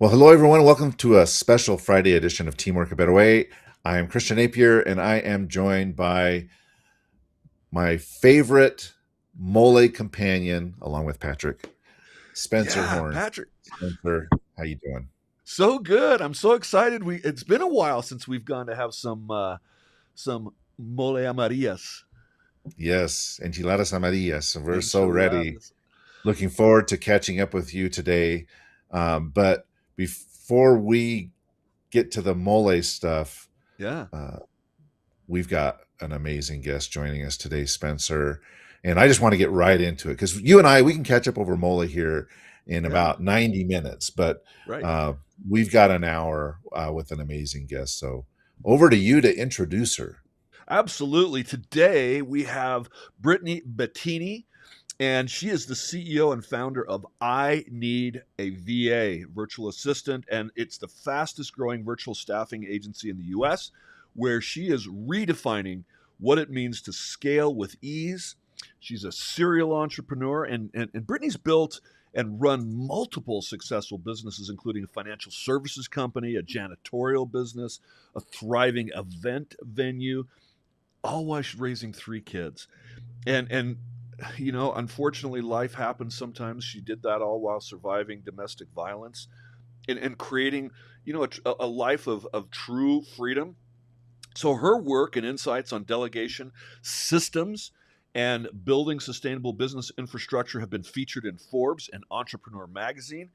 Well, hello everyone. Welcome to a special Friday edition of Teamwork a Better Way. I am Christian Napier, and I am joined by my favorite mole companion, along with Patrick, Spencer Yeah, Horn. Patrick. Spencer, how you doing? So good. I'm so excited. It's been a while since we've gone to have some mole amarillas Yes, enchiladas amarillas. So we're so ready. enchiladas. Looking forward to catching up with you today. But before we get to the mole stuff, Yeah. uh, we've got an amazing guest joining us today, Spencer. And I just want to get right into it because you and I, we can catch up over Mola here in Yeah. about 90 minutes, but Right. uh, we've got an hour with an amazing guest. So over to you to introduce her. Absolutely. Today we have Brittany Bettini, and she is the CEO and founder of I Need a VA, virtual assistant, and it's the fastest growing virtual staffing agency in the US, where she is redefining what it means to scale with ease. She's a serial entrepreneur, and Brittany's built and run multiple successful businesses, including a financial services company, a janitorial business, a thriving event venue, all while she's raising three kids. And unfortunately, life happens sometimes. She did that all while surviving domestic violence and creating, a life of true freedom. So her work and insights on delegation, systems, and building sustainable business infrastructure have been featured in Forbes and Entrepreneur magazine,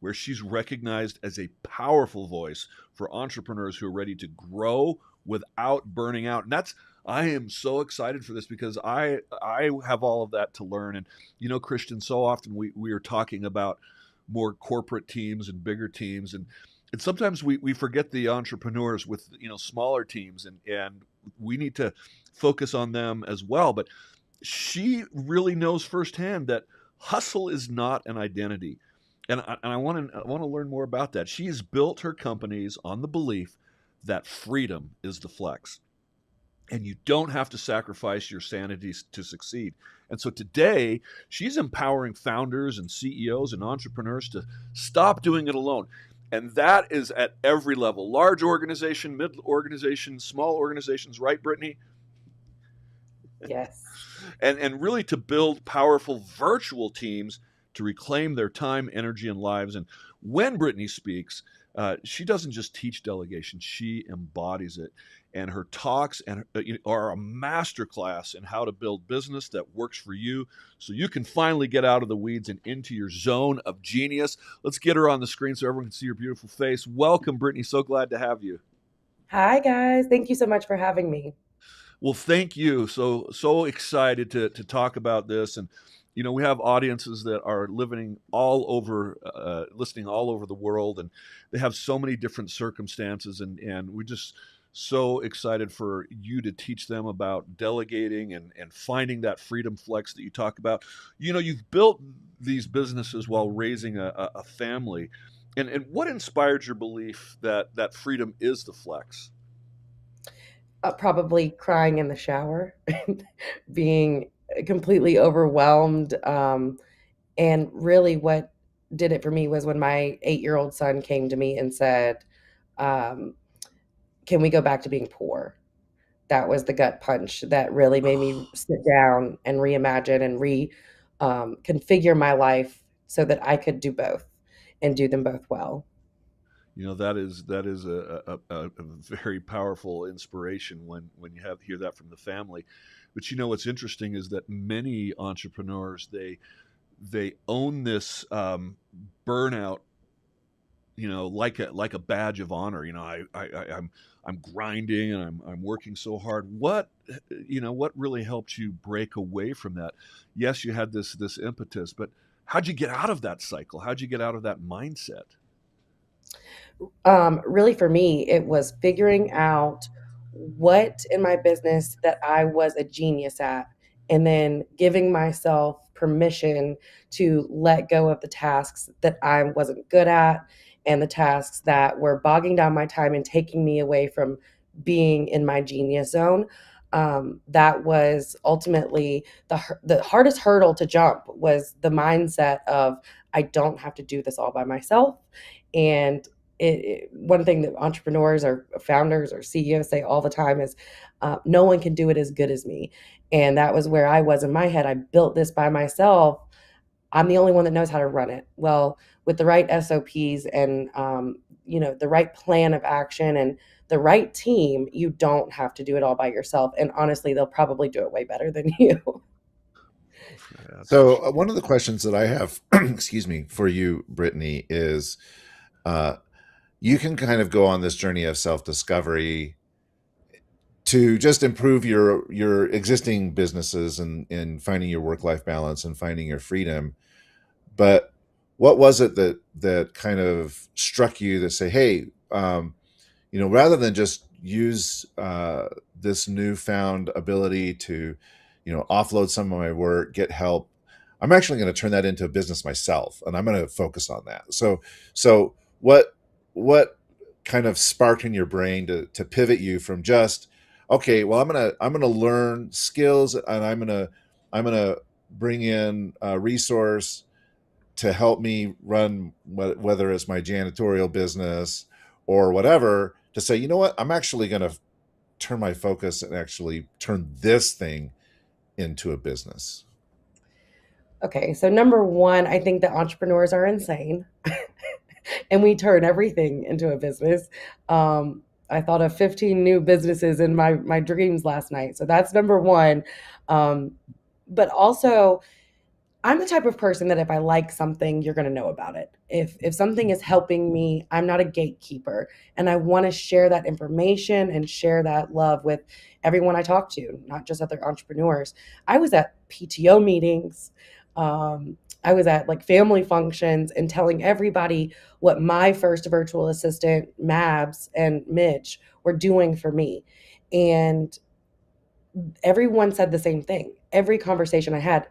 where she's recognized as a powerful voice for entrepreneurs who are ready to grow without burning out. And that's I am so excited for this because I have all of that to learn. And Christian, so often we are talking about more corporate teams and bigger teams, and sometimes we forget the entrepreneurs with smaller teams, and we need to focus on them as well. But she really knows firsthand that hustle is not an identity. And I want to learn more about that. She has built her companies on the belief that freedom is the flex, and you don't have to sacrifice your sanity to succeed. And so today, she's empowering founders and CEOs and entrepreneurs to stop doing it alone. And that is at every level: large organization, mid organization, small organizations, right, Brittany? Yes. And really to build powerful virtual teams to reclaim their time, energy, and lives. And when Brittany speaks, she doesn't just teach delegation; she embodies it. And her talks are a masterclass in how to build business that works for you, so you can finally get out of the weeds and into your zone of genius. Let's get her on the screen so everyone can see your beautiful face. Welcome, Brittany. So glad to have you. Hi, guys. Thank you so much for having me. Well, thank you. So excited to talk about this, and we have audiences that are living all over, listening all over the world, and they have so many different circumstances, and we're just so excited for you to teach them about delegating and finding that freedom flex that you talk about. You've built these businesses while raising a family, and what inspired your belief that that freedom is the flex? Probably crying in the shower, being completely overwhelmed. And really, what did it for me was when my 8-year-old son came to me and said, um, "Can we go back to being poor?" That was the gut punch that really made me sit down and reimagine and configure my life so that I could do both and do them both well. That is a very powerful inspiration when you have hear that from the family. But what's interesting is that many entrepreneurs they own this burnout, like a badge of honor. I'm grinding and I'm working so hard. What really helped you break away from that? Yes, you had this impetus, but how'd you get out of that cycle? How'd you get out of that mindset? Really, for me, it was figuring out what in my business that I was a genius at, and then giving myself permission to let go of the tasks that I wasn't good at and the tasks that were bogging down my time and taking me away from being in my genius zone. That was ultimately the hardest hurdle to jump was the mindset of I don't have to do this all by myself. And one thing that entrepreneurs or founders or CEOs say all the time is, no one can do it as good as me. And that was where I was in my head. I built this by myself. I'm the only one that knows how to run it. Well, with the right SOPs and the right plan of action and the right team, you don't have to do it all by yourself. And honestly, they'll probably do it way better than you. That's for So sure. one of the questions that I have, excuse me, for you, Brittany, is uh, you can kind of go on this journey of self discovery to just improve your existing businesses and finding your work life balance and finding your freedom. But what was it that kind of struck you to say, hey, rather than just use this newfound ability to, offload some of my work, get help, I'm actually going to turn that into a business myself, and I'm going to focus on that. So what kind of sparked in your brain to pivot you from just, okay, well, I'm gonna learn skills, and I'm gonna bring in a resource to help me run whether it's my janitorial business or whatever, to say, you know what, I'm actually going to turn my focus and actually turn this thing into a business. Okay, so number one, I think that entrepreneurs are insane and we turn everything into a business. I thought of 15 new businesses in my dreams last night. So that's number one. Um, but also, I'm the type of person that if I like something, you're going to know about it. If something is helping me, I'm not a gatekeeper, and I want to share that information and share that love with everyone I talk to, not just other entrepreneurs. I was at PTO meetings. I was at like family functions and telling everybody what my first virtual assistant, Mabs and Mitch, were doing for me. And everyone said the same thing. Every conversation I had,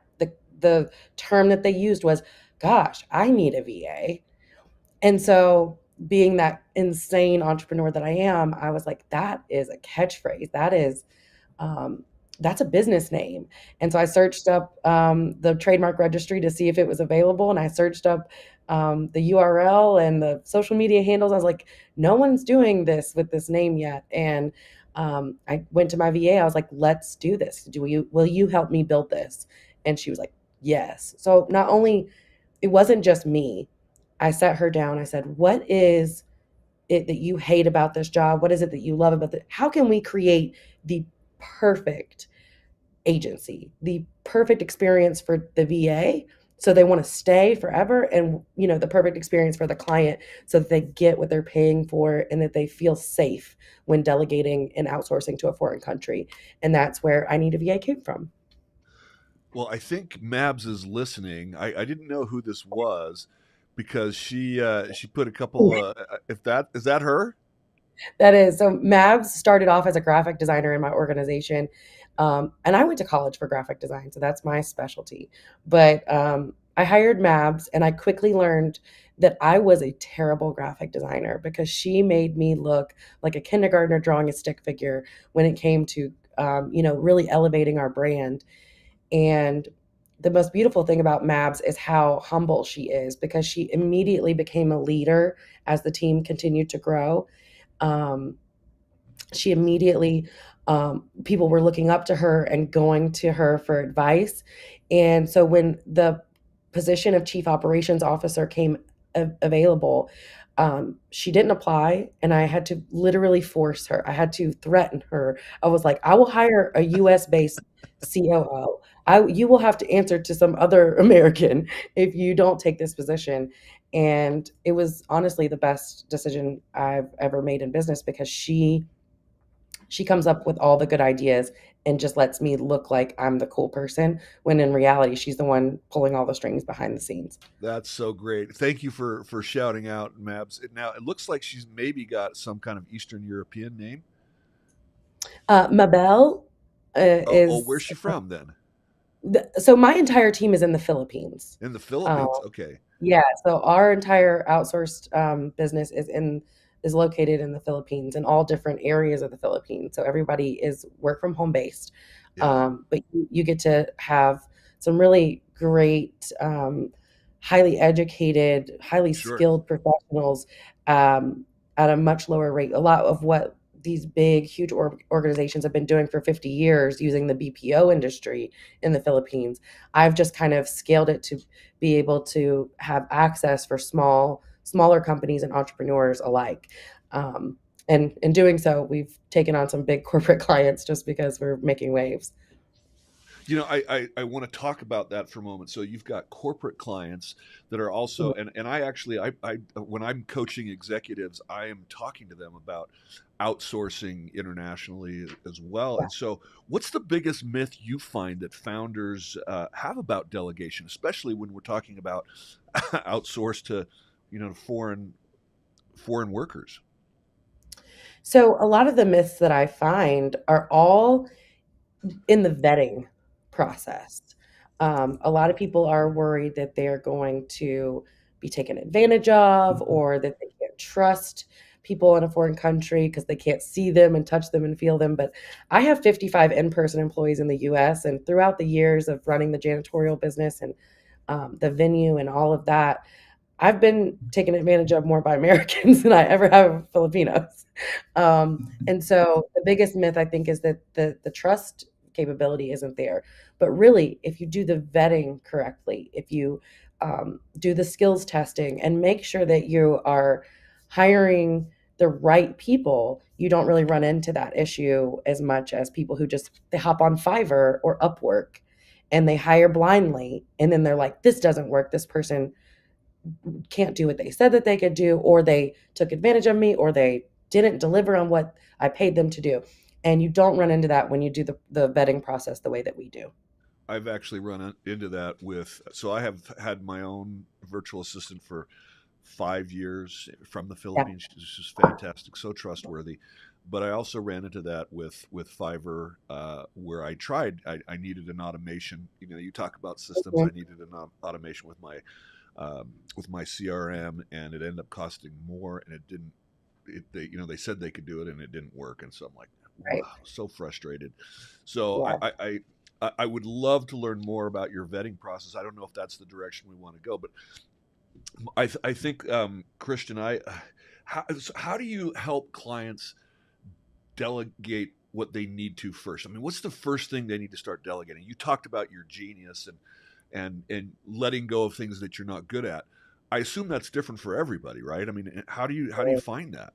the term that they used was, "Gosh, I need a VA." And so, being that insane entrepreneur that I am, I was like, "That is a catchphrase. Um, that's a business name." And so I searched up the trademark registry to see if it was available, and I searched up the URL and the social media handles. I was like, no one's doing this with this name yet. And I went to my VA. I was like, let's do this. Will you help me build this? And she was like, yes. So not only it wasn't just me. I sat her down. I said, what is it that you hate about this job? What is it that you love about it? How can we create the perfect agency, the perfect experience for the VA so they want to stay forever, and the perfect experience for the client so that they get what they're paying for and that they feel safe when delegating and outsourcing to a foreign country. And that's where I Need a VA came from. Well, I think Mabs is listening. I didn't know who this was because she put a couple. If that is that her? That is. So Mavs started off as a graphic designer in my organization. And I went to college for graphic design, so that's my specialty. But I hired Mabs, and I quickly learned that I was a terrible graphic designer because she made me look like a kindergartner drawing a stick figure when it came to, really elevating our brand. And the most beautiful thing about Mabs is how humble she is, because she immediately became a leader as the team continued to grow. Um, she immediately People were looking up to her and going to her for advice. And so when the position of chief operations officer came available, she didn't apply, and I had to literally force her. I had to threaten her. I was like, I will hire a US based COO. You will have to answer to some other American if you don't take this position. And it was honestly the best decision I've ever made in business, because she comes up with all the good ideas and just lets me look like I'm the cool person, when in reality she's the one pulling all the strings behind the scenes. That's so great. Thank you for shouting out Mabs. Now it looks like she's maybe got some kind of Eastern European name. Mabel Oh, where's is she from then? so my entire team is in the Philippines. In the Um, Philippines. Okay. yeah, so our entire outsourced business is located in the Philippines, in all different areas of the Philippines. So everybody is work from home based, Yeah. but you get to have some really great highly educated, highly Sure. skilled professionals um, at a much lower rate. A lot of what these big, huge organizations have been doing for 50 years using the BPO industry in the Philippines. I've just kind of scaled it to be able to have access for smaller companies and entrepreneurs alike. Um, and in doing so, we've taken on some big corporate clients just because we're making waves. I want to talk about that for a moment. So you've got corporate clients that are also, and I actually, I when I'm coaching executives, I am talking to them about outsourcing internationally as well. Yeah. And so, what's the biggest myth you find that founders have about delegation, especially when we're talking about outsource to, foreign workers? So a lot of the myths that I find are all in the vetting process. A lot of people are worried that they're going to be taken advantage of or that they can't trust people in a foreign country because they can't see them and touch them and feel them. But I have 55 in person employees in the US. And throughout the years of running the janitorial business and the venue and all of that, I've been taken advantage of more by Americans than I ever have Filipinos. And so the biggest myth I think is that the trust capability isn't there. But really, if you do the vetting correctly, if you do the skills testing and make sure that you are hiring the right people, you don't really run into that issue as much as people who just they hop on Fiverr or Upwork and they hire blindly and then they're like, this doesn't work. This person can't do what they said that they could do, or they took advantage of me, or they didn't deliver on what I paid them to do. And you don't run into that when you do the vetting process the way that we do. I've actually run into that with, so I have had my own virtual assistant for 5 years from the Yeah. Philippines. She's just fantastic, so trustworthy. But I also ran into that with Fiverr, where I needed an automation. You talk about systems. I Mhm. needed an automation with my CRM, and it ended up costing more, and it didn't. They said they could do it, and it didn't work, and so I'm like, wow, Right. so frustrated. So Yeah. I would love to learn more about your vetting process. I don't know if that's the direction we want to go, but I think Christian, how do you help clients delegate what they need to first? I mean, what's the first thing they need to start delegating? You talked about your genius and letting go of things that you're not good at. I assume that's different for everybody, right? I mean, how do you find that?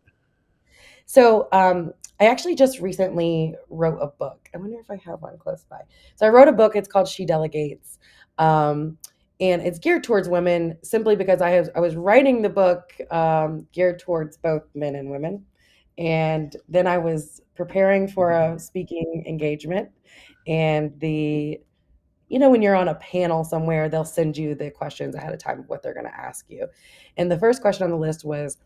So I actually just recently wrote a book. I wonder if I have one close by. So I wrote a book. It's called She Delegates. Um, and it's geared towards women simply because I was writing the book geared towards both men and women. And then I was preparing for a speaking engagement. And when you're on a panel somewhere, they'll send you the questions ahead of time of what they're going to ask you. And the first question on the list was,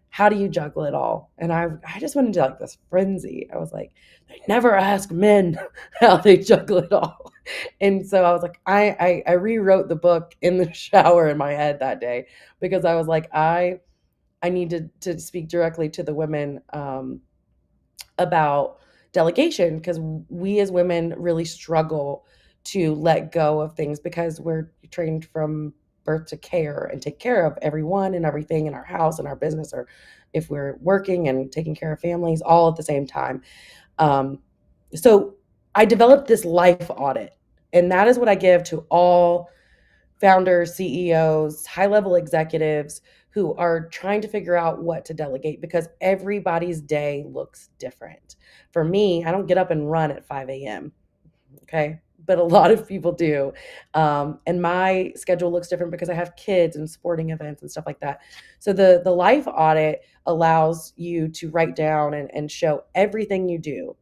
how do you juggle it all? And I just went into like this frenzy. I was like, they never ask men how they juggle it all. And so I was like, I rewrote the book in the shower in my head that day because I was like, I need to speak directly to the women about delegation because we as women really struggle to let go of things because we're trained from birth to care and take care of everyone and everything in our house and our business, or if we're working and taking care of families all at the same time. um, so I developed this life audit, and that is what I give to all founders, CEOs, high level executives who are trying to figure out what to delegate because everybody's day looks different. For me, I don't get up and run at 5 a.m. Okay. But a lot of people do. And my schedule looks different because I have kids and sporting events and stuff like that. So the life audit allows you to write down and show everything you do,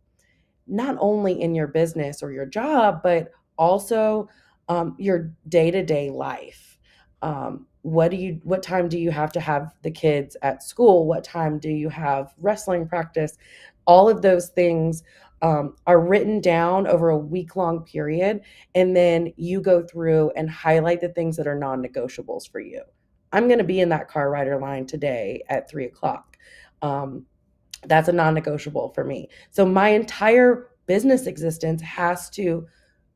not only in your business or your job, but also your day to day life. What time do you have the kids at school? What time do you have wrestling practice? All of those things are written down over a week long period. And then you go through and highlight the things that are non negotiables for you. I'm going to be in that car rider line today at 3 o'clock. Um, that's a non negotiable for me. So my entire business existence has to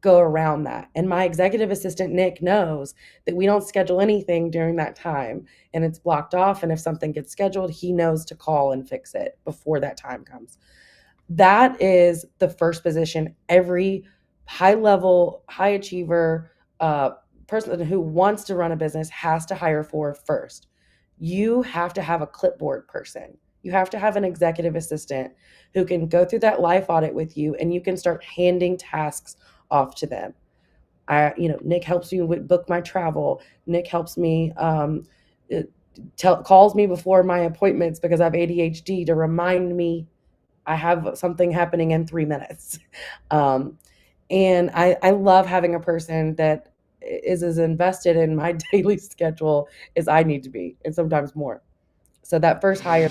go around that. And my executive assistant, Nick, knows that we don't schedule anything during that time and it's blocked off. And if something gets scheduled, he knows to call and fix it before that time comes. That is the first position every high level, high achiever person who wants to run a business has to hire for first. You have to have a clipboard person. You have to have an executive assistant who can go through that life audit with you and you can start handing tasks off to them. Nick helps me with book my travel. Nick helps me calls me before my appointments because I have ADHD to remind me I have something happening in 3 minutes. Um, and I love having a person that is as invested in my daily schedule as I need to be, and sometimes more. So that first hire.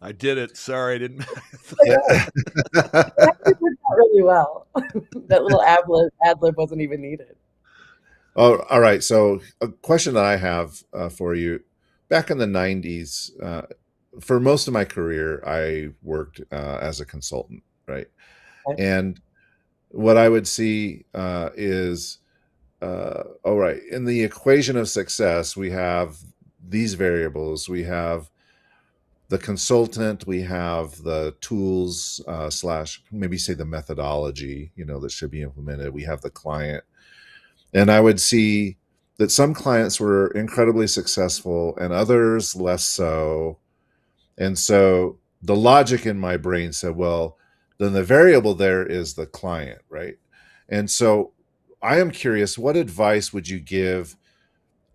I did it. Sorry, I didn't. Yeah. That actually worked out really well. That little ad lib wasn't even needed. Oh, all right. So, a question that I have for you: back in the '90s, for most of my career, I worked as a consultant, right? Okay. And what I would see is, all right, in the equation of success, we have these variables. We have the consultant, we have the tools slash maybe say the methodology, that should be implemented. We have the client, and I would see that some clients were incredibly successful and others less so. And so the logic in my brain said, well, then the variable there is the client, right? And so I am curious, what advice would you give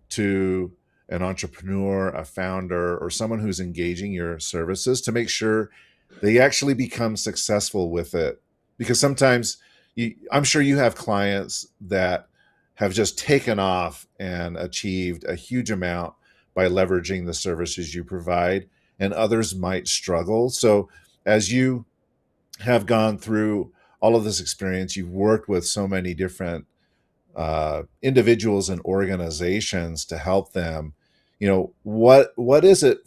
to an entrepreneur, a founder, or someone who's engaging your services to make sure they actually become successful with it? Because sometimes I'm sure you have clients that have just taken off and achieved a huge amount by leveraging the services you provide, and others might struggle. So, as you have gone through all of this experience, you've worked with so many different individuals and organizations to help them. What is it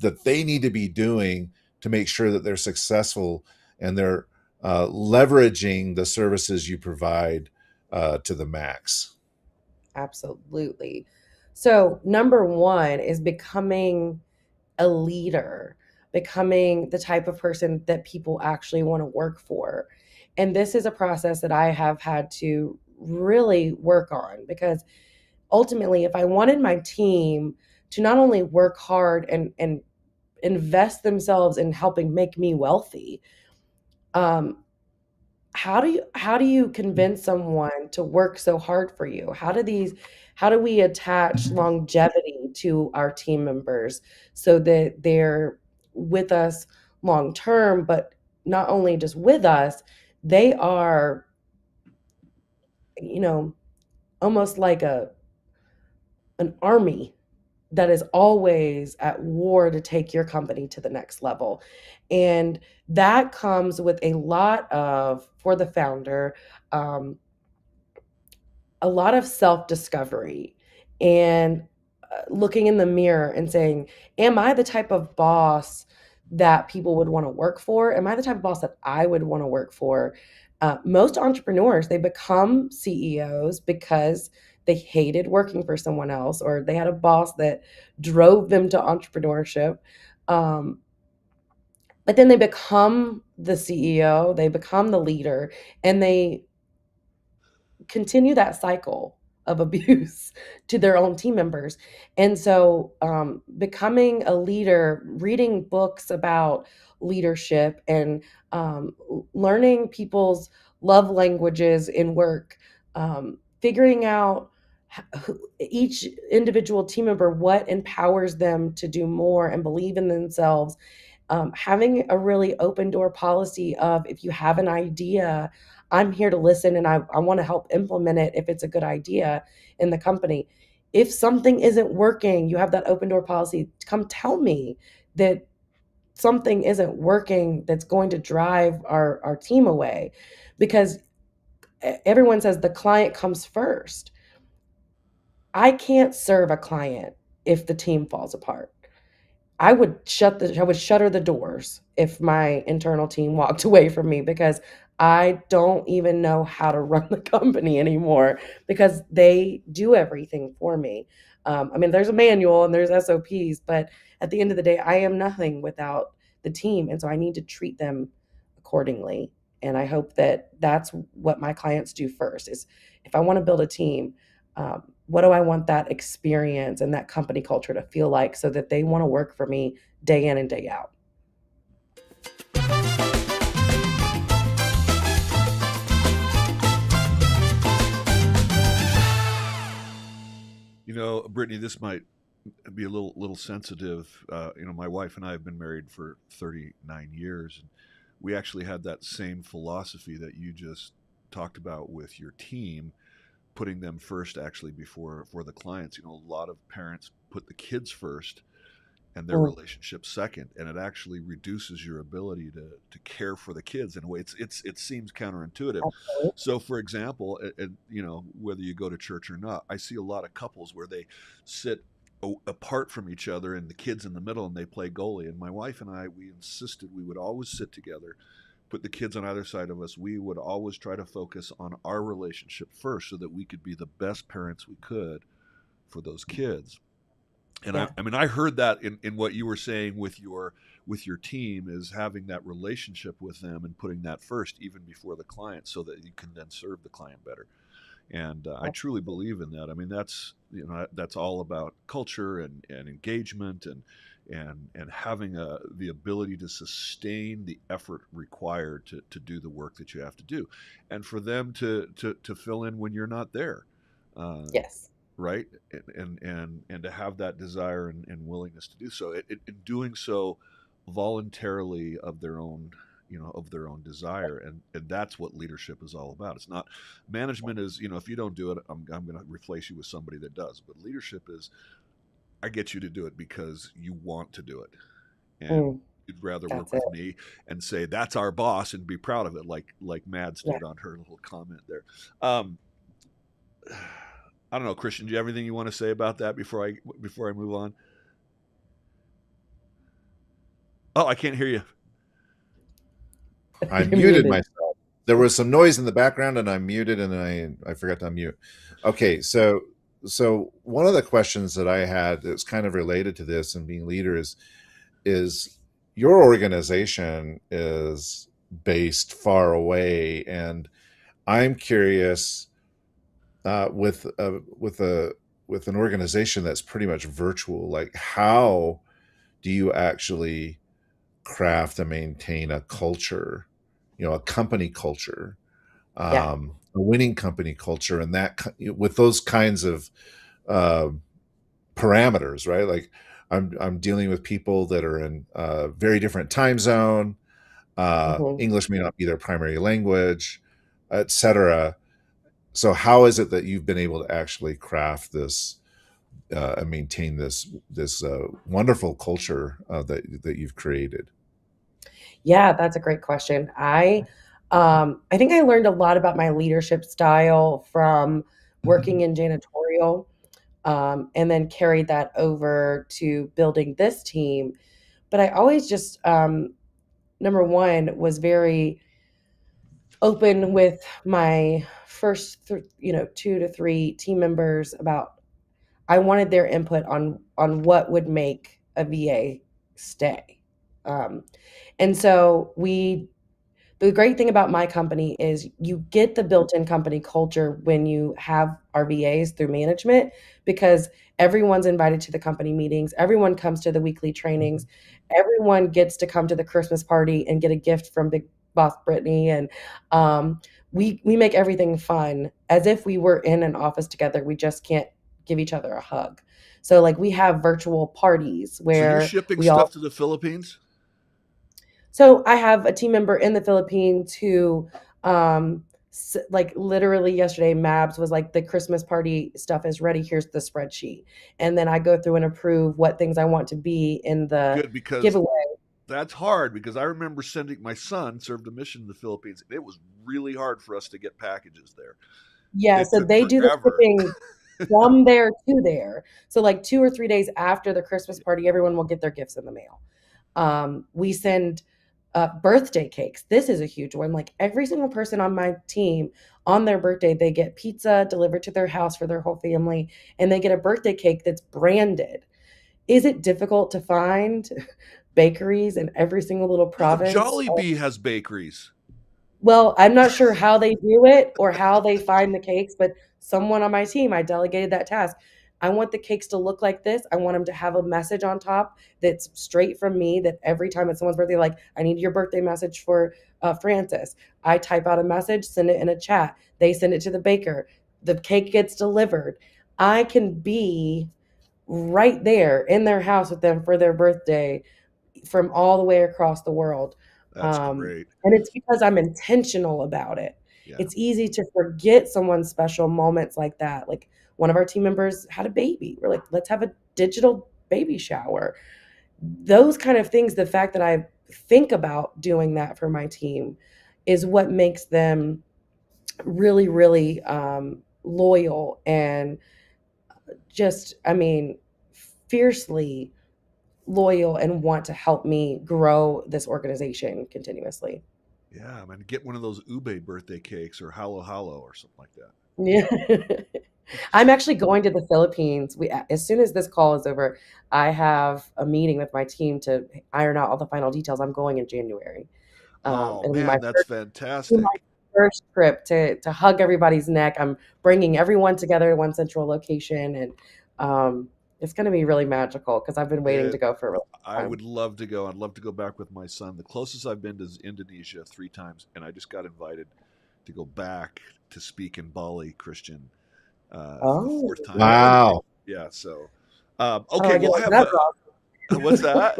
that they need to be doing to make sure that they're successful and they're leveraging the services you provide to the max? Absolutely. So, number one is becoming a leader, becoming the type of person that people actually want to work for. And this is a process that I have had to really work on because ultimately, if I wanted my team to not only work hard and invest themselves in helping make me wealthy, um, how do you convince someone to work so hard for you? How do we attach longevity to our team members so that they're with us long term, but not only just with us, they are, you know, almost like an army that is always at war to take your company to the next level. And that comes with a lot of, for the founder, um, a lot of self discovery and looking in the mirror and saying, am I the type of boss that people would want to work for? Am I the type of boss that I would want to work for? Most entrepreneurs, they become CEOs because they hated working for someone else or they had a boss that drove them to entrepreneurship. Um, but then they become the CEO, they become the leader, and they continue that cycle of abuse to their own team members. And so, becoming a leader, reading books about leadership, and learning people's love languages in work, figuring out each individual team member what empowers them to do more and believe in themselves, having a really open door policy of if you have an idea, I'm here to listen and I want to help implement it if it's a good idea in the company. If something isn't working, you have that open door policy. Come tell me that something isn't working that's going to drive our team away. Because everyone says the client comes first. I can't serve a client if the team falls apart. I would shutter the doors if my internal team walked away from me, because I don't even know how to run the company anymore because they do everything for me. I mean, there's a manual and there's SOPs, but at the end of the day, I am nothing without the team, and so I need to treat them accordingly. And I hope that that's what my clients do first. Is if I want to build a team, what do I want that experience and that company culture to feel like so that they want to work for me day in and day out? Brittany, this might be a little sensitive. My wife and I have been married for 39 years, and we actually had that same philosophy that you just talked about with your team, putting them first actually before for the clients. A lot of parents put the kids first and their Mm, relationship second, and it actually reduces your ability to care for the kids in a way. It seems counterintuitive. absolutely. So for example, whether you go to church or not, I see a lot of couples where they sit apart from each other and the kids in the middle and they play goalie. And my wife and I, we insisted we would always sit together, put the kids on either side of us. We would always try to focus on our relationship first so that we could be the best parents we could for those kids. And Yeah. I mean, I heard that in what you were saying with your team, is having that relationship with them and putting that first even before the client, so that you can then serve the client better. And I truly believe in that. I mean, that's all about culture and engagement and having the ability to sustain the effort required to do the work that you have to do, and for them to fill in when you're not there. Uh, Yes. right, and to have that desire and willingness to do so, in doing so voluntarily of their own, of their own desire. And that's what leadership is all about. It's not management is, if you don't do it, I'm going to replace you with somebody that does. But leadership is, I get you to do it because you want to do it, and Mm, you'd rather that's work it. with me and say that's our boss and be proud of it, like Mads Yeah. did on her little comment there. um I don't know, Christian. Do you have anything you want to say about that before I move on? Oh, I can't hear you. I You're muted muted. myself. There was some noise in the background, and I muted, and I forgot to unmute. Okay, so one of the questions that I had that's kind of related to this and being leader is your organization is based far away, and I'm curious, with an organization that's pretty much virtual, like how do you actually craft and maintain a culture, a company culture, Yeah. a winning company culture, and with those kinds of uh, parameters, right? Like I'm dealing with people that are in a very different time zone. Hmm. English may not be their primary language, etc. So how is it that you've been able to actually craft this and maintain this wonderful culture that you've created? Yeah, that's a great question. I think I learned a lot about my leadership style from working in janitorial, and then carried that over to building this team. But I always just, number one, was very open with my first, 2 to 3 team members about, I wanted their input on what would make a VA stay. Um, and so the great thing about my company is you get the built-in company culture when you have RVAs through management, because everyone's invited to the company meetings, everyone comes to the weekly trainings, everyone gets to come to the Christmas party and get a gift from Big Boss Brittany, and um, we make everything fun as if we were in an office together. We just can't give each other a hug. So like we have virtual parties So you're where shipping we all stuff to the Philippines? so I have a team member in the Philippines who, like literally yesterday, Mabs was like, the Christmas party stuff is ready. Here's the spreadsheet. And then I go through and approve what things I want to be in the Good, because giveaway. that's hard. Because I remember sending my son served a mission in the Philippines, and it was really hard for us to get packages there. Yeah. It So took they do the forever. shipping. from there to there. So like 2 or 3 days after the Christmas party, everyone will get their gifts in the mail. We send birthday cakes. This is a huge one. Like every single person on my team, on their birthday, they get pizza delivered to their house for their whole family, and they get a birthday cake that's branded. Is it difficult to find bakeries in every single little I thought province? Jollibee has bakeries. Well, I'm not sure how they do it or how they find the cakes, but someone on my team, I delegated that task. I want the cakes to look like this. I want them to have a message on top that's straight from me, that every time it's someone's birthday, like, I need your birthday message for Francis. I type out a message, send it in a chat. They send it to the baker. The cake gets delivered. I can be right there in their house with them for their birthday from all the way across the world. That's great. And it's because I'm intentional about it. Yeah. It's easy to forget someone's special moments like that. Like one of our team members had a baby. We're like, let's have a digital baby shower. Those kind of things, the fact that I think about doing that for my team is what makes them really, really loyal and just, I mean, fiercely loyal and want to help me grow this organization continuously. Yeah, man, get one of those ube birthday cakes or halo halo or something like that. Yeah. I'm actually going to the Philippines. As soon as this call is over, I have a meeting with my team to iron out all the final details. I'm going in January. Oh It'll be man, that's my fantastic. first trip to hug everybody's neck. I'm bringing everyone together in one central location, and it's going to be really magical because I've been waiting to It, go for a really I long time. would love to go. I'd love to go back with my son. The closest I've been to is Indonesia 3 times, and I just got invited to go back to speak in Bali, Christian, for the Oh, fourth time ever. Wow. Yeah. So, how do okay. I get Well, I on have that what's roster? that?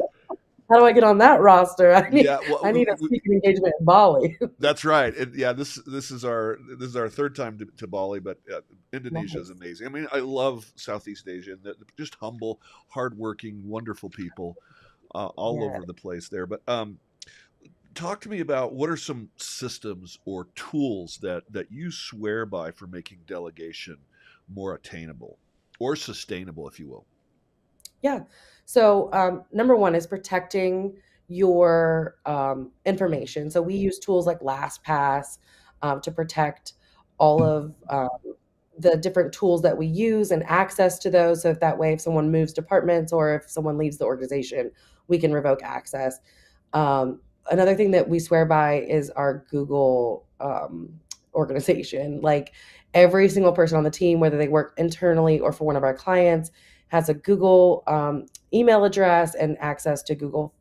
How do I get on that roster? Yeah. I Well, need a speaking engagement in Bali. that's right. Yeah. This is our third time to Bali, but Indonesia is Nice. amazing. I mean, I love Southeast Asia, and just humble, hardworking, wonderful people all Yeah. over the place there. But talk to me about what are some systems or tools that you swear by for making delegation more attainable or sustainable, if you will. Yeah. So, number one is protecting your information. So we use tools like LastPass to protect all of the different tools that we use and access to those. So that way, if someone moves departments or if someone leaves the organization, we can revoke access. Another thing that we swear by is our Google organization. Like every single person on the team, whether they work internally or for one of our clients, has a Google email address and access to Google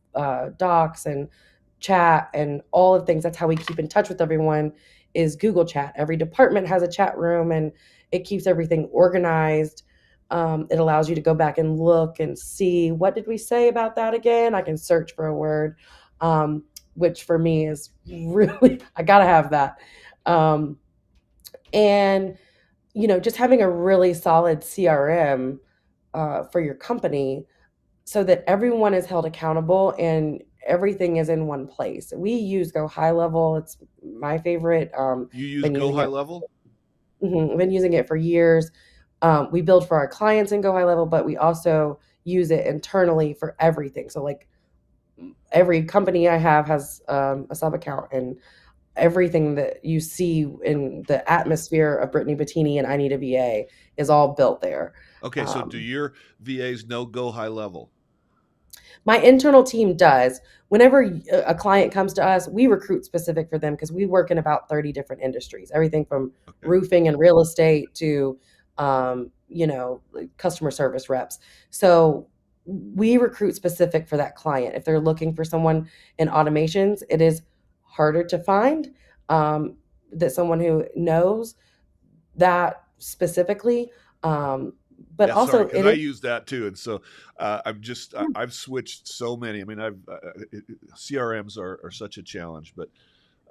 Docs and chat and all of things. That's how we keep in touch with everyone is Google Chat. Every department has a chat room and it keeps everything organized. It allows you to go back and look and see what did we say about that again. I can search for a word, which for me is really I gotta have that. Um, and just having a really solid CRM for your company so that everyone is held accountable and everything is in one place. We use Go High Level. It's my favorite. You use Been Go using High it. Level? Been using it for years. We build for our clients in Go High Level, but we also use it internally for everything. So like every company I have has a sub account, and everything that you see in the atmosphere of Brittany Bettini and I Need a VA is all built there. Okay, so do Um, your VAs know Go High Level? My internal team does. Whenever a client comes to us, we recruit specific for them because we work in about 30 different industries, everything from Okay. roofing and real estate to, like customer service reps. So we recruit specific for that client. If they're looking for someone in automations, it is harder to find that someone who knows that specifically. But Yeah, sorry, also, because it I is. use that too, and so I've switched so many. I mean, CRMs are such a challenge, but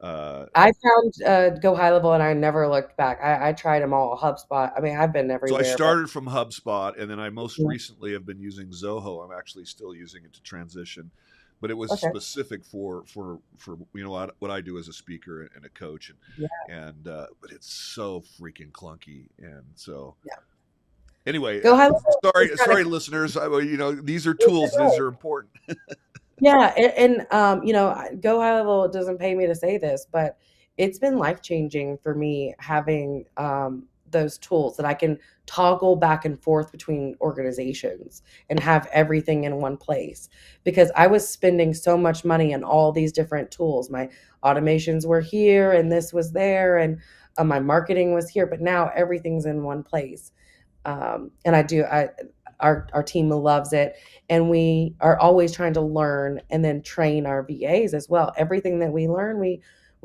I found Go High Level and I never looked back. I tried them all. HubSpot. I mean, I've been so I everywhere, but started from HubSpot, and then I most recently have been using Zoho. I'm actually still using it to transition, but it was okay. specific for what I do as a speaker and a coach, Yeah. and but it's so freaking clunky, and so Yeah. Anyway, Go high level is kind of sorry, listeners. These are tools. These are important. yeah, go high level. It doesn't pay me to say this, but it's been life changing for me having those tools that I can toggle back and forth between organizations and have everything in one place. Because I was spending so much money on all these different tools. My automations were here, and this was there, and my marketing was here, but now everything's in one place. And our team loves it, and we are always trying to learn and then train our VAs as well. Everything that we learn, we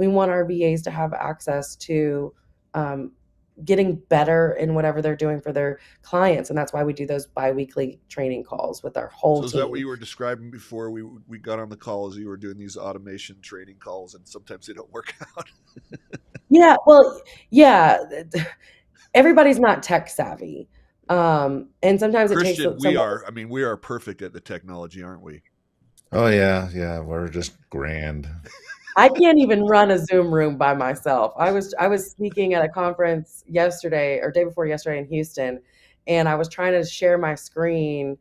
want our VAs to have access to um, getting better in whatever they're doing for their clients, and that's why we do those biweekly training calls with our whole So is that what team. you were describing before we got on the call? As you were doing these automation training calls, and sometimes they don't work out. Yeah, well, yeah, everybody's not tech savvy, and sometimes it takes Christian, we someone. are. I mean, we are perfect at the technology, aren't we? Oh yeah, we're just grand. I can't even run a Zoom room by myself. I was speaking at a conference yesterday or day before yesterday in Houston, and I was trying to share my screen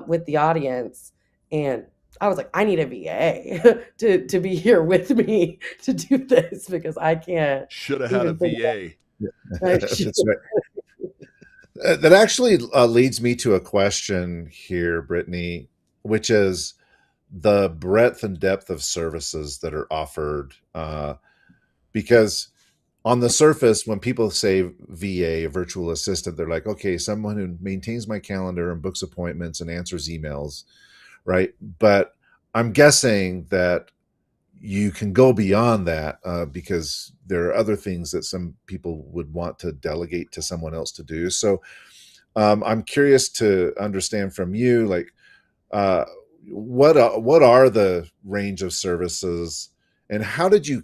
with the audience, and I was like, I need a VA to be here with me to do this because I can't Should have had a even think VA. I should. That's right. That actually leads me to a question here, Brittany, which is the breadth and depth of services that are offered. Because on the surface, when people say VA, a virtual assistant, they're like, okay, someone who maintains my calendar and books appointments and answers emails, right? But I'm guessing that you can go beyond that because there are other things that some people would want to delegate to someone else to do. So I'm curious to understand from you, like, uh, what are the range of services, and how did you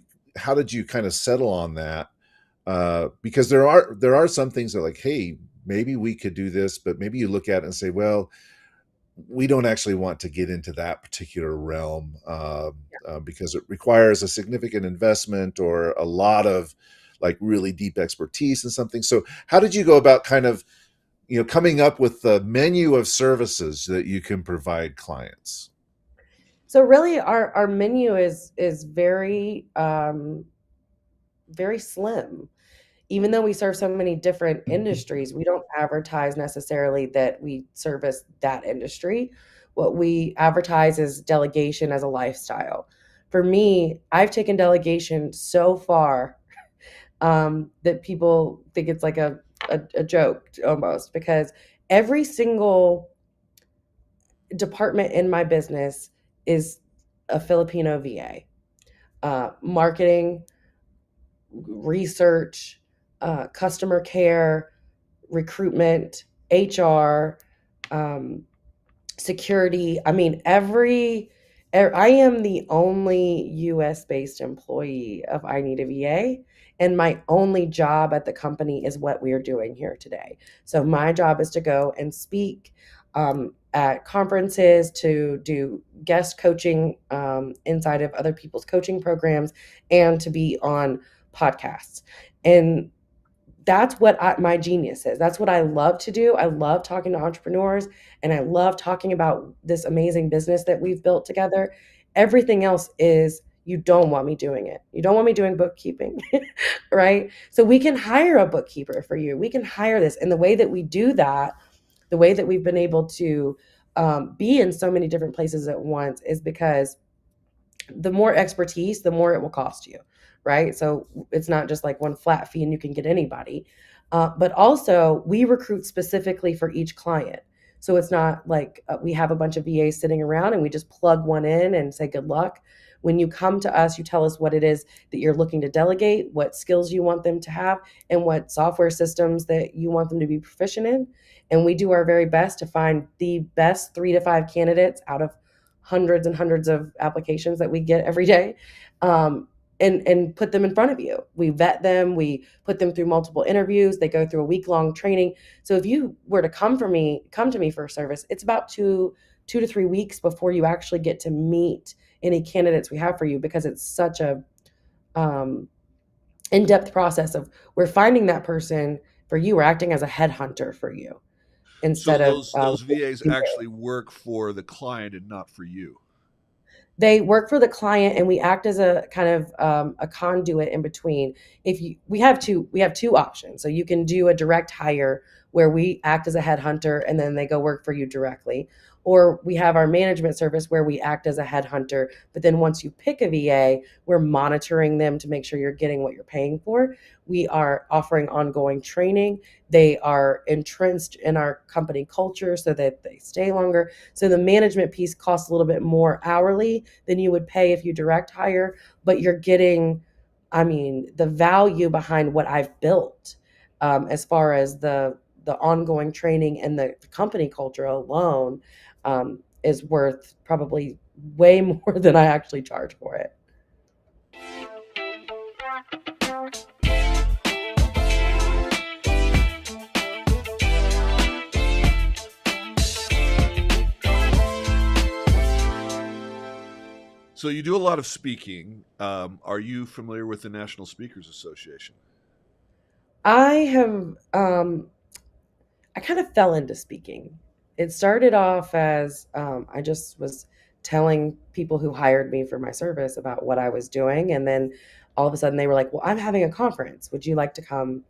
kind of settle on that? Because there are some things that, like, hey, maybe we could do this, but maybe you look at it and say, well, we don't actually want to get into that particular realm because it requires a significant investment or a lot of like really deep expertise in something. So how did you go about kind of coming up with the menu of services that you can provide clients? So really, our menu is very very slim. Even though we serve so many different industries, we don't advertise necessarily that we service that industry. What we advertise is delegation as a lifestyle. For me, I've taken delegation so far that people think it's like a joke almost because every single department in my business is a Filipino VA. Marketing, research, customer care, recruitment, HR, um, security. I mean, I am the only US based employee of I Need a VA. And my only job at the company is what we're doing here today. So my job is to go and speak at conferences, to do guest coaching inside of other people's coaching programs, and to be on podcasts. And that's what my genius is. That's what I love to do. I love talking to entrepreneurs, and I love talking about this amazing business that we've built together. Everything else is you don't want me doing it. You don't want me doing bookkeeping, right? So we can hire a bookkeeper for you. We can hire this. And the way that we do that, the way that we've been able to be in so many different places at once is because the more expertise, the more it will cost you, right? So it's not just like one flat fee and you can get anybody. But also, we recruit specifically for each client. So it's not like we have a bunch of VAs sitting around and we just plug one in and say good luck. When you come to us, you tell us what it is that you're looking to delegate, what skills you want them to have, and what software systems that you want them to be proficient in. And we do our very best to find the best 3 to 5 candidates out of hundreds and hundreds of applications that we get every day, and put them in front of you. We vet them. We put them through multiple interviews. They go through a week-long training. So if you were to come to me for a service, it's about 2 to 3 weeks before you actually get to meet any candidates we have for you, because it's such a um, in-depth process of we're finding that person for you. We're acting as a headhunter for you. So instead of those VAs actually work for the client and not for you. they work for the client, and we act as a kind of a conduit in between. If you we have two options. So you can do a direct hire where we act as a headhunter and then they go work for you directly, or we have our management service where we act as a headhunter, but then once you pick a VA, we're monitoring them to make sure you're getting what you're paying for. We are offering ongoing training. They are entrenched in our company culture so that they stay longer. So the management piece costs a little bit more hourly than you would pay if you direct hire, but you're getting, I mean, the value behind what I've built, as far as the ongoing training and the company culture alone, is worth probably way more than I actually charge for it. So you do a lot of speaking. Are you familiar with the National Speakers Association? I have I kind of fell into speaking. It started off as I just was telling people who hired me for my service about what I was doing. And then all of a sudden they were like, well, I'm having a conference. Would you like to come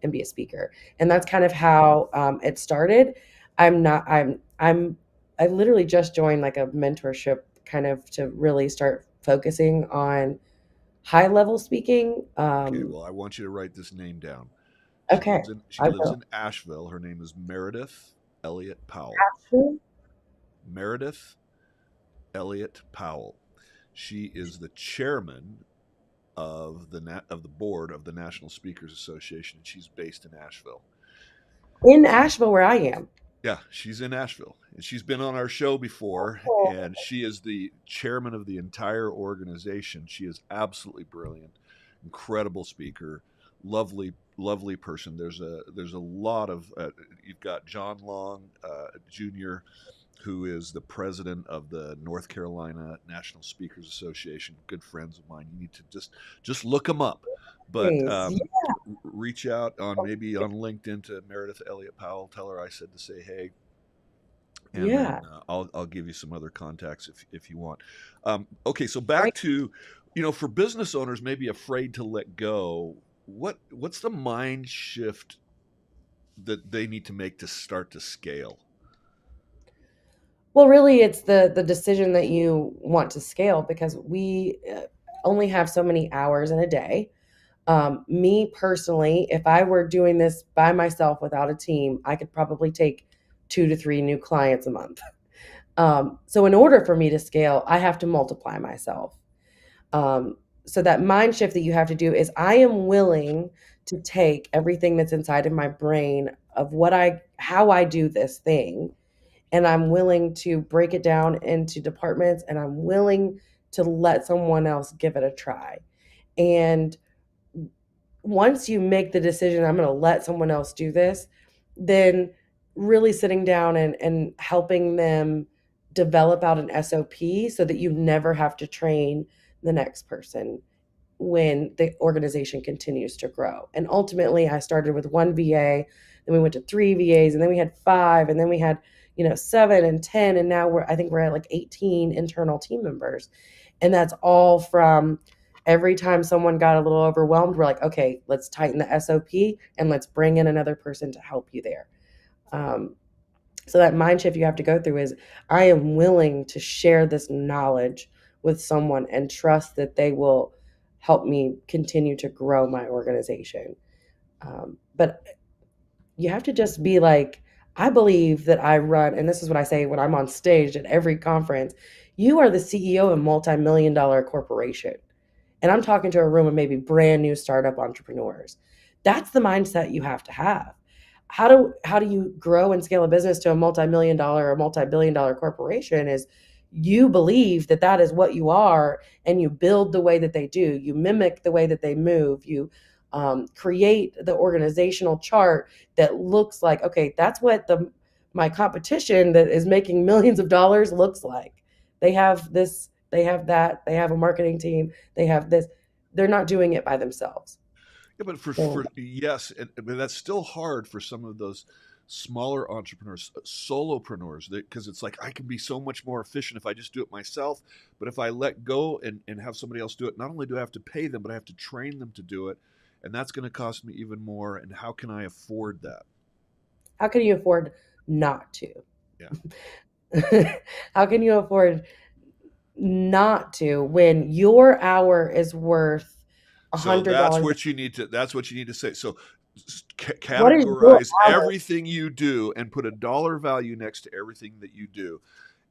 and be a speaker? And that's kind of how it started. I'm not, I literally just joined like a mentorship kind of to really start focusing on high level speaking. Okay, well, I want you to write this name down. Okay, She I lives will. in Asheville. Her name is Meredith Elliott Powell. Actually, Meredith Elliott Powell. She is the chairman of the board of the National Speakers Association. She's based in Asheville. in Asheville, where I am. Yeah, she's in Asheville, and she's been on our show before, Oh, and she is the chairman of the entire organization. She is absolutely brilliant, incredible speaker, lovely person. There's a lot of you've got John Long Jr., who is the president of the North Carolina National Speakers Association. Good friends of mine. You need to just look them up, but nice. Yeah. reach out on maybe on LinkedIn to Meredith Elliott Powell. Tell her I said to say hey, and then Yeah. I'll give you some other contacts if you want. Okay, so Great. back to for business owners maybe afraid to let go. What's the mind shift that they need to make to start to scale? Well, really, it's the decision that you want to scale because we only have so many hours in a day. Me personally, if I were doing this by myself without a team, I could probably take 2 to 3 new clients a month. So in order for me to scale, I have to multiply myself. So that mind shift that you have to do is I am willing to take everything that's inside of my brain of how I do this thing, and I'm willing to break it down into departments, and I'm willing to let someone else give it a try. And once you make the decision, I'm going to let someone else do this, then really sitting down and helping them develop out an SOP so that you never have to train the next person when the organization continues to grow. And ultimately, I started with one VA, then we went to 3 VAs, and then we had 5, and then we had 7 and 10, and now I think we're at like 18 internal team members, and that's all from every time someone got a little overwhelmed, we're like, okay, let's tighten the SOP and let's bring in another person to help you there. Um, so that mind shift you have to go through is I am willing to share this knowledge with someone and trust that they will help me continue to grow my organization. But you have to just be like, I believe that I run, and this is what I say when I'm on stage at every conference, you are the CEO of a multi-million-dollar corporation. And I'm talking to a room of maybe brand new startup entrepreneurs. That's the mindset you have to have. How do you grow and scale a business to a multi-million dollar or multi-billion dollar corporation is you believe that that is what you are, and you build the way that they do, you mimic the way that they move, you create the organizational chart that looks like, okay, that's what the my competition that is making millions of dollars looks like. They have this, they have that, they have a marketing team, they have this. They're not doing it by themselves. Yeah, but So for yes, but that's still hard for some of those smaller entrepreneurs, solopreneurs, because it's like I can be so much more efficient if I just do it myself. But if I let go and have somebody else do it, not only do I have to pay them, but I have to train them to do it. And that's going to cost me even more. And how can I afford that? How can you afford not to? Yeah. How can you afford not to when your hour is worth a So hundred dollars? that's what you need to say. So What is your categorize hour? everything you do and put a dollar value next to everything that you do.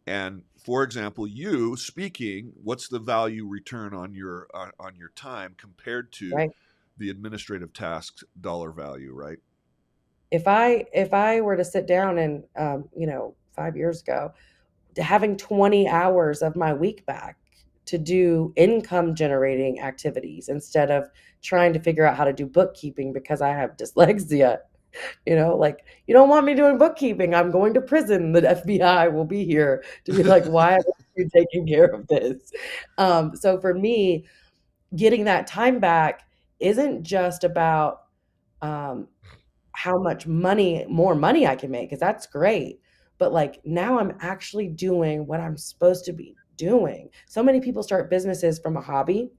And for example, you speaking, what's the value return on your time compared to Right. the administrative tasks dollar value, right? If I were to sit down and 5 years ago, having 20 hours of my week back to do income generating activities instead of trying to figure out how to do bookkeeping because I have dyslexia. Like, you don't want me doing bookkeeping. I'm going to prison. The FBI will be here to be like, why are you taking care of this? So for me, getting that time back isn't just about um, how much more money I can make, because that's great. But like now I'm actually doing what I'm supposed to be doing. So many people start businesses from a hobby.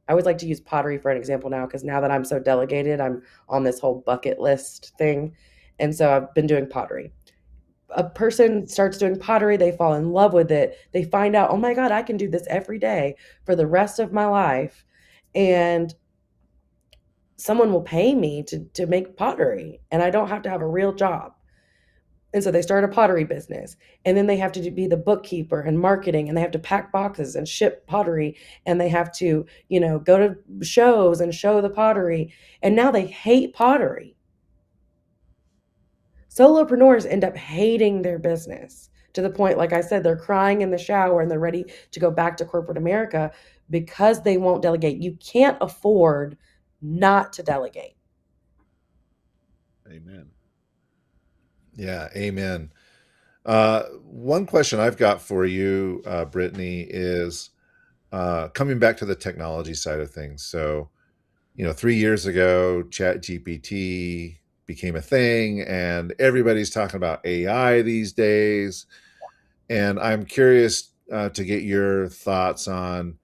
I always like to use pottery for an example now, because now that I'm so delegated, I'm on this whole bucket list thing. And so I've been doing pottery. A person starts doing pottery, they fall in love with it. They find out, oh my God, I can do this every day for the rest of my life. And someone will pay me to make pottery, and I don't have to have a real job. And so they start a pottery business, and then they have to be the bookkeeper and marketing, and they have to pack boxes and ship pottery, and they have to, go to shows and show the pottery. And now they hate pottery. Solopreneurs end up hating their business to the point, like I said, they're crying in the shower and they're ready to go back to corporate America because they won't delegate. You can't afford not to delegate. Amen. Yeah, amen. One question I've got for you, Brittany, is coming back to the technology side of things. So, 3 years ago, Chat GPT became a thing, and everybody's talking about AI these days. And I'm curious to get your thoughts on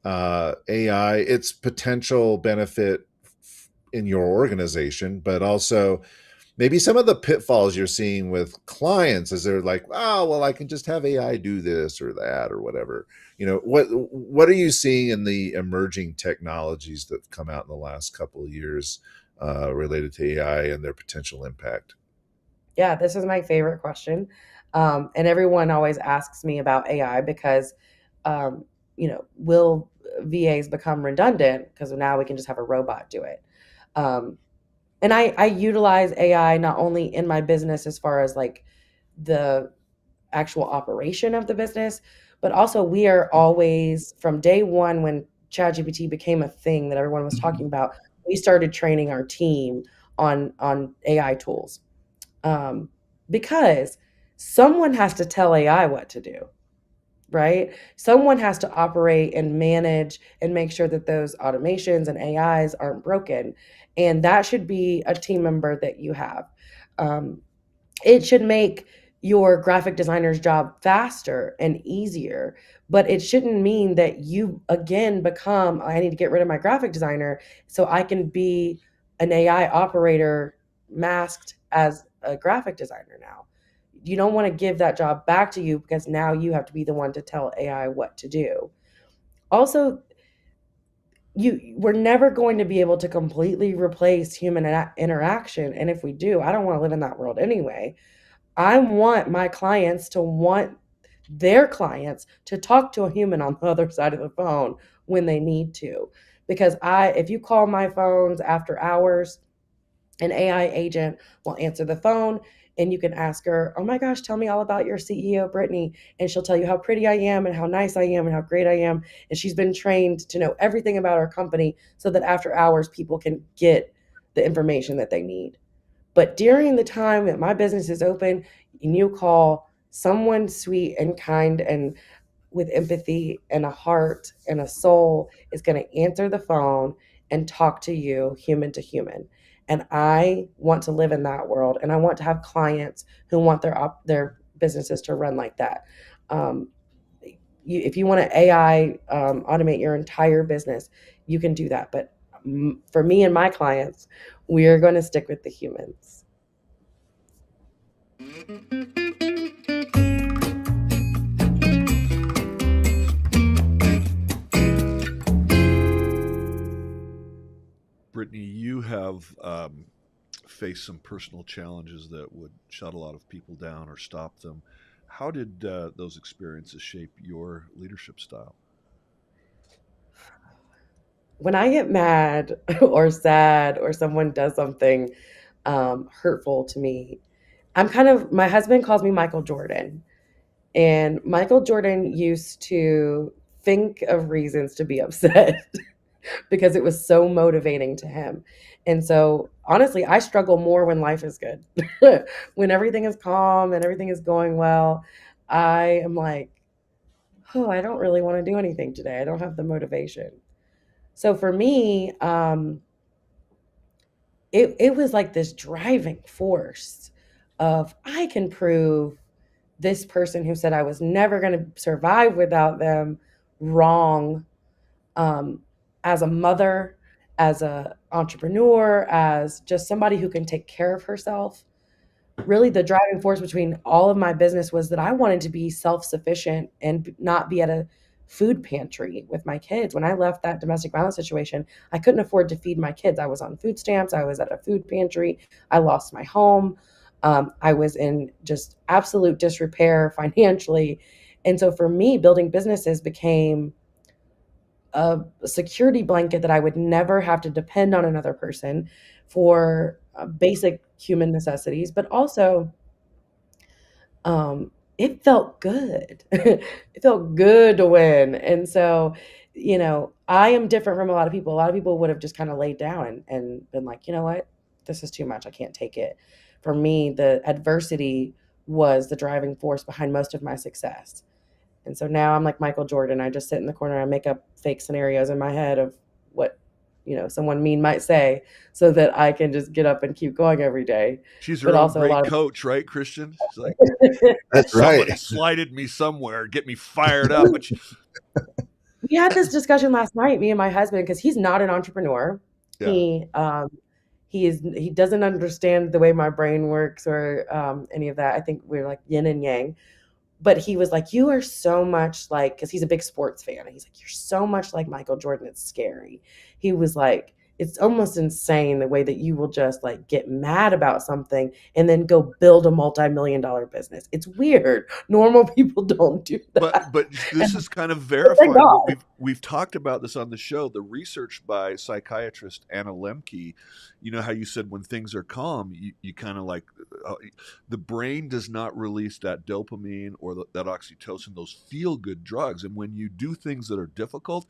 AI, its potential benefit in your organization, but also maybe some of the pitfalls you're seeing with clients as they're like, oh, well, I can just have AI do this or that or whatever. What are you seeing in the emerging technologies that have come out in the last couple of years related to AI and their potential impact? Yeah, this is my favorite question. And everyone always asks me about AI because, will VAs become redundant because now we can just have a robot do it? Um, and I utilize AI not only in my business as far as like the actual operation of the business, but also we are always, from day one when ChatGPT became a thing that everyone was talking about, we started training our team on AI tools, um, because someone has to tell AI what to do, right? Someone has to operate and manage and make sure that those automations and AIs aren't broken. And that should be a team member that you have. Um, it should make your graphic designer's job faster and easier, but it shouldn't mean that you again become, I need to get rid of my graphic designer so I can be an AI operator masked as a graphic designer now. You don't want to give that job back to you because now you have to be the one to tell AI what to do. Also, we're never going to be able to completely replace human interaction, and if we do, I don't want to live in that world anyway. I want my clients to want their clients to talk to a human on the other side of the phone when they need to. Because if you call my phones after hours, an AI agent will answer the phone, and you can ask her, oh my gosh, tell me all about your CEO, Brittany. And she'll tell you how pretty I am and how nice I am and how great I am. And she's been trained to know everything about our company so that after hours, people can get the information that they need. But during the time that my business is open and you call, someone sweet and kind and with empathy and a heart and a soul is going to answer the phone and talk to you human to human. And I want to live in that world, and I want to have clients who want their businesses to run like that. Um, if you want to AI automate your entire business, you can do that. But for me and my clients, we are going to stick with the humans. Brittany, you have faced some personal challenges that would shut a lot of people down or stop them. How did those experiences shape your leadership style? When I get mad or sad or someone does something hurtful to me, my husband calls me Michael Jordan. And Michael Jordan used to think of reasons to be upset because it was so motivating to him. And so, honestly, I struggle more when life is good. When everything is calm and everything is going well, I am like, oh, I don't really want to do anything today. I don't have the motivation. So for me, it was like this driving force of I can prove this person who said I was never going to survive without them wrong, um, as a mother, as a entrepreneur, as just somebody who can take care of herself. Really, the driving force between all of my business was that I wanted to be self-sufficient and not be at a food pantry with my kids. When I left that domestic violence situation, I couldn't afford to feed my kids. I was on food stamps. I was at a food pantry. I lost my home. I was in just absolute disrepair financially. And so for me, building businesses became a security blanket that I would never have to depend on another person for basic human necessities, but also it felt good. It felt good to win. And so, I am different from a lot of people. A lot of people would have just kind of laid down and been like, you know what? This is too much. I can't take it. For me, the adversity was the driving force behind most of my success. And so now I'm like Michael Jordan. I just sit in the corner and make up fake scenarios in my head of what, someone mean might say so that I can just get up and keep going every day. She's her But own also a great lot coach, right, Christian? She's like, of That's right. somebody slighted me somewhere, get me fired up. But we had this discussion last night, me and my husband, because he's not an entrepreneur. yeah, He doesn't understand the way my brain works or any of that. I think we're like yin and yang. But he was like, "You are so much like," because he's a big sports fan. And he's like, "You're so much like Michael Jordan. It's scary." He was like, "It's almost insane the way that you will just like get mad about something and then go build a multi-million-dollar business. It's weird. Normal people don't do that." but this And is kind of thank verifying what God. we've talked about this on the show. The research by psychiatrist Anna Lemke, you know how you said when things are calm, you kind of like the brain does not release that dopamine or that oxytocin, those feel good drugs, and when you do things that are difficult,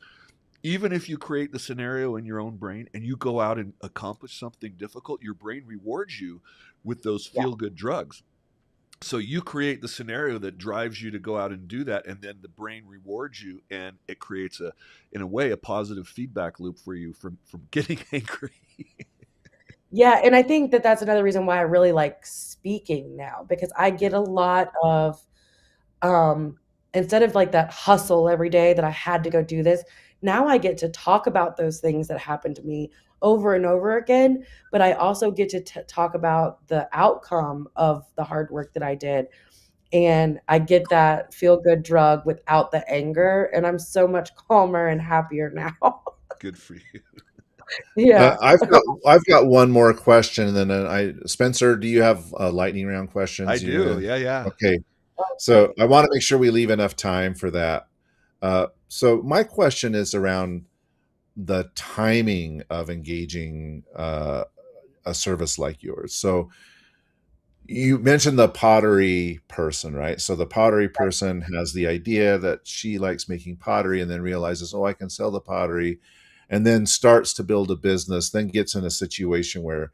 even if you create the scenario in your own brain and you go out and accomplish something difficult, your brain rewards you with those Yeah. feel good drugs. So you create the scenario that drives you to go out and do that, and then the brain rewards you, and it creates in a way, a positive feedback loop for you from getting angry. Yeah, and I think that that's another reason why I really like speaking now, because I Yeah, get a lot of um instead of like that hustle every day that I had to go do this, now I get to talk about those things that happened to me over and over again, but I also get to talk about the outcome of the hard work that I did, and I get that feel good drug without the anger, and I'm so much calmer and happier now. good for you. Yeah. I've got one more question, and then Spencer, do you have lightning round I questions? do. Yeah, yeah. Okay, so I want to make sure we leave enough time for that. So my question is around the timing of engaging a service like yours. So you mentioned the pottery person, right? So the pottery person has the idea that she likes making pottery and then realizes, oh, I can sell the pottery, and then starts to build a business, then gets in a situation where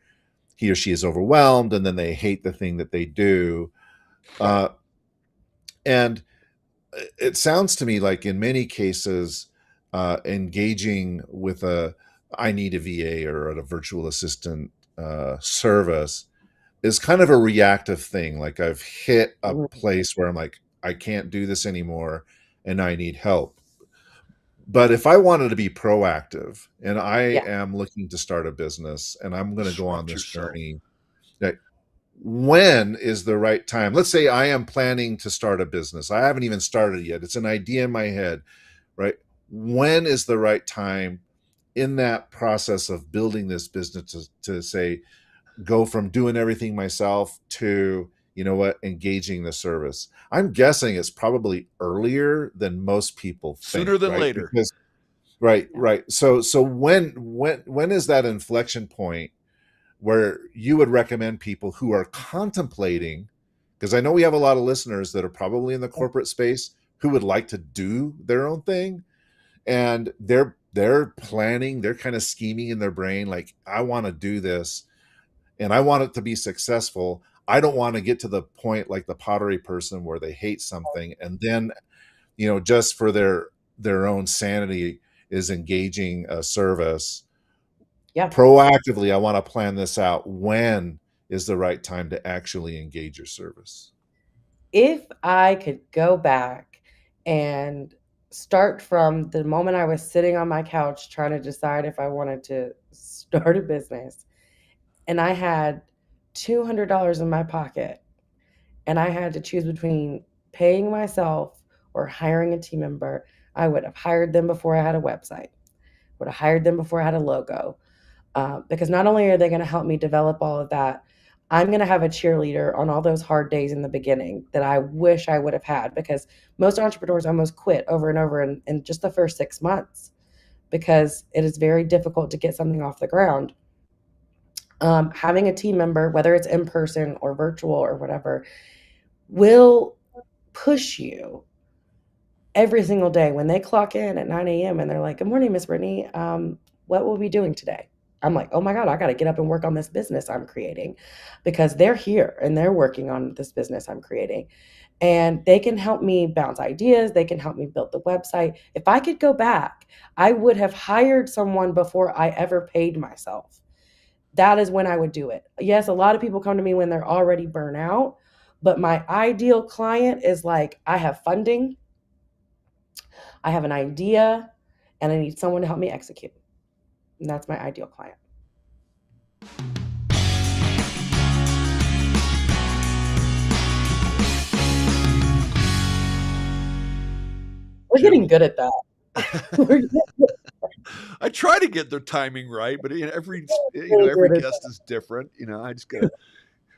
he or she is overwhelmed and then they hate the thing that they do. Uh, and it sounds to me like in many cases, engaging with I need a VA or a virtual assistant service is kind of a reactive thing. Like I've hit a Mhm. place where I'm like, I can't do this anymore and I need help. But if I wanted to be proactive and I Yeah. am looking to start a business and I'm going to go on Disrupt this yourself. journey, like, when is the right time? Let's say I am planning to start a business. I haven't even started yet. It's an idea in my head, right? When is the right time in that process of building this business to say, go from doing everything myself to, you know what, engaging the service? I'm guessing it's probably earlier than most people think, Sooner than right? later. Because right, Yeah. right. So when is that inflection point where you would recommend people who are contemplating, because I know we have a lot of listeners that are probably in the corporate space who would like to do their own thing, and they're planning, they're kind of scheming in their brain, like, I want to do this and I want it to be successful. I don't want to get to the point like the pottery person where they hate something and then, just for their own sanity is engaging a service. Yeah. Proactively, I want to plan this out. When is the right time to actually engage your service? If I could go back and start from the moment I was sitting on my couch trying to decide if I wanted to start a business, and I had $200 in my pocket, and I had to choose between paying myself or hiring a team member, I would have hired them before I had a website, would have hired them before I had a logo. Because not only are they going to help me develop all of that, I'm going to have a cheerleader on all those hard days in the beginning that I wish I would have had, because most entrepreneurs almost quit over and over in just the first 6 months because it is very difficult to get something off the ground. Having a team member, whether it's in person or virtual or whatever, will push you every single day when they clock in at 9 a.m. and they're like, "Good morning, Miss Brittany. What will we be doing today?" I'm like, "Oh my God, I got to get up and work on this business I'm creating," because they're here and they're working on this business I'm creating. And they can help me bounce ideas. They can help me build the website. If I could go back, I would have hired someone before I ever paid myself. That is when I would do it. Yes, a lot of people come to me when they're already burnt out, but my ideal client is like, I have funding, I have an idea, and I need someone to help me execute. And that's my ideal client. We're getting General. good at that. We're I try to get their timing right, but really every good at guest is different. I just gotta.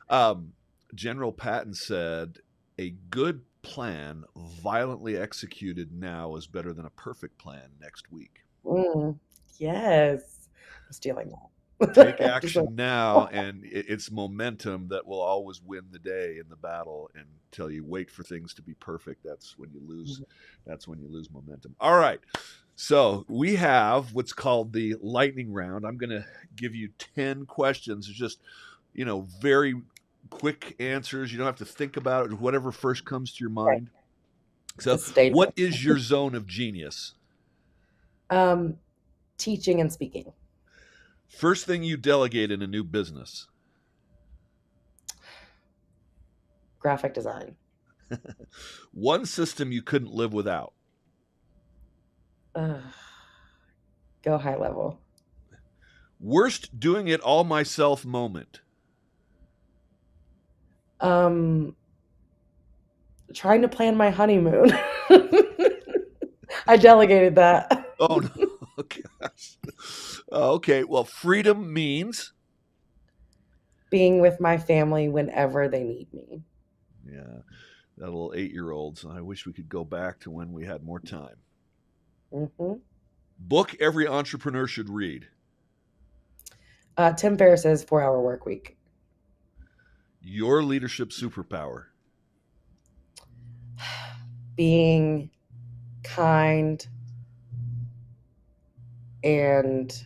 Um, General Patton said, "A good plan violently executed now is better than a perfect plan next week." that. Yes. I'm stealing Take that. Just like, action now, and it's momentum that will always win the day in the battle. Until you wait for things to be perfect, that's when you lose. That's when you lose momentum. All right. So we have what's called the lightning round. I'm going to give you 10 questions. It's just, very quick answers. You don't have to think about it. Whatever first comes to your right. mind. So, This is dangerous. what is your zone of genius? Um, Teaching and speaking. First thing you delegate in a new business? Graphic design. One system you couldn't live without? Ugh. Go high level. Worst doing it all myself moment? Um, Trying to plan my honeymoon. I delegated that. Oh, no. Gosh. Okay. Well, freedom means. Being with my family whenever they need me. Yeah, that little 8-year-old. So I wish we could go back to when we had more time. Hmm. Book every entrepreneur should read. Tim Ferriss's 4 Hour Work Week. Your leadership superpower. Being kind and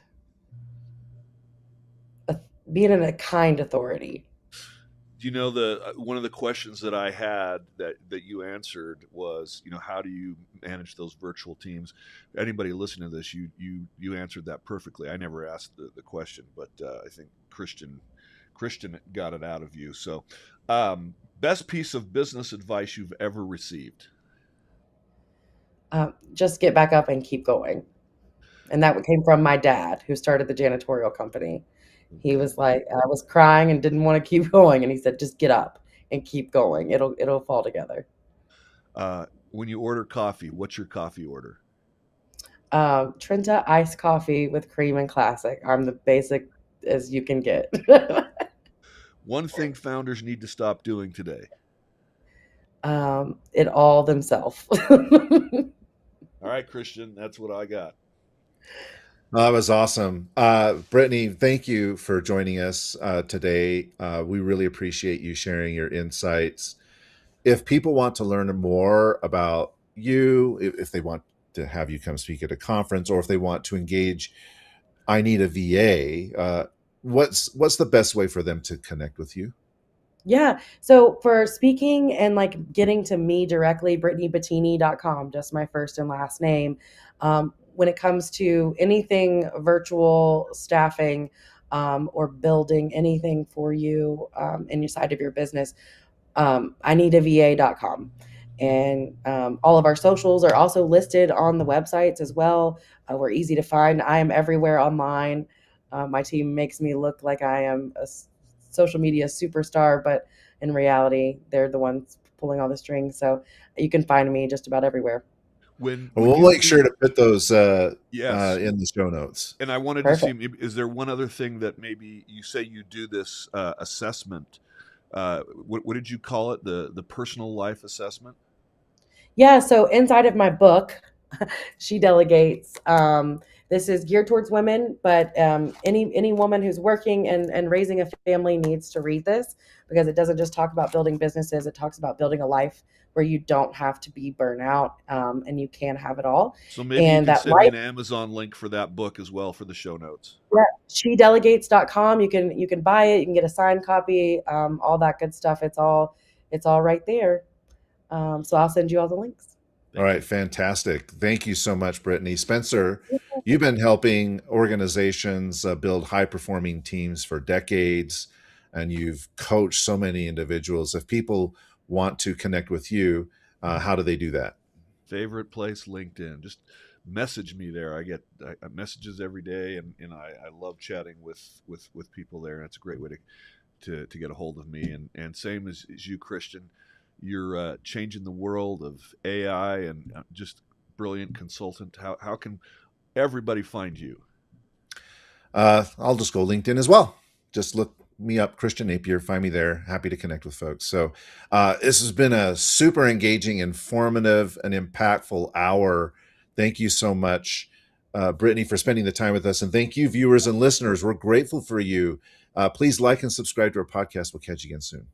being in a kind authority. you know, the one of the questions that I had that you answered was, how do you manage those virtual teams? Anybody listening to this, you answered that perfectly. I never asked the question, but I think Christian got it out of you. So, best piece of business advice you've ever received? Just get back up and keep going. And that came from my dad, who started the janitorial company. He Okay. was like, I was crying and didn't want to keep going, and he said, "Just get up and keep going. It'll fall together." When you order coffee, what's your coffee order? Trenta iced coffee with cream and classic. I'm the basic as you can get. One thing founders need to stop doing today. It all themselves. All right, Christian, that's what I got. That was awesome. Brittany, thank you for joining us today. We really appreciate you sharing your insights. If people want to learn more about you, if they want to have you come speak at a conference, or if they want to engage I Need a VA, what's the best way for them to connect with you? Yeah. So for speaking and like getting to me directly, BrittanyBettini.com, just my first and last name. When it comes to anything virtual staffing, or building anything for you in your side of your business, IneedAVA.com. And all of our socials are also listed on the websites as well. We're easy to find. I am everywhere online. My team makes me look like I am a social media superstar, but in reality, they're the ones pulling all the strings. So you can find me just about everywhere. When We'll you make sure do, to put those yes. in the show notes. And I wanted to see, Perfect. is there one other thing that maybe you say you do this assessment? What did you call it? The personal life assessment? Yeah. So inside of my book, she delegates. This is geared towards women, but any woman who's working and raising a family needs to read this, because it doesn't just talk about building businesses. It talks about building a life where you don't have to be burnout, and you can have it all. So maybe you And can that send me life, an Amazon link for that book as well for the show notes. shedelegates.com. You can buy it. You can get a signed copy. All that good stuff. It's all right there. So I'll send you all the links. All Thank right, you. fantastic. Thank you so much, Brittany. Spencer, you've been helping organizations build high performing teams for decades, and you've coached so many individuals. If people want to connect with you, how do they do that? Favorite place, LinkedIn. Just message me there. I get messages every day, and I love chatting with people there. That's a great way to get a hold of me. And same as you, Christian. You're changing the world of AI and just brilliant consultant. How can everybody find you? I'll just go LinkedIn as well. Just look me up, Christian Napier. Find me there. Happy to connect with folks. So this has been a super engaging, informative, and impactful hour. Thank you so much, Brittany, for spending the time with us. And thank you, viewers and listeners. We're grateful for you. Please like and subscribe to our podcast. We'll catch you again soon.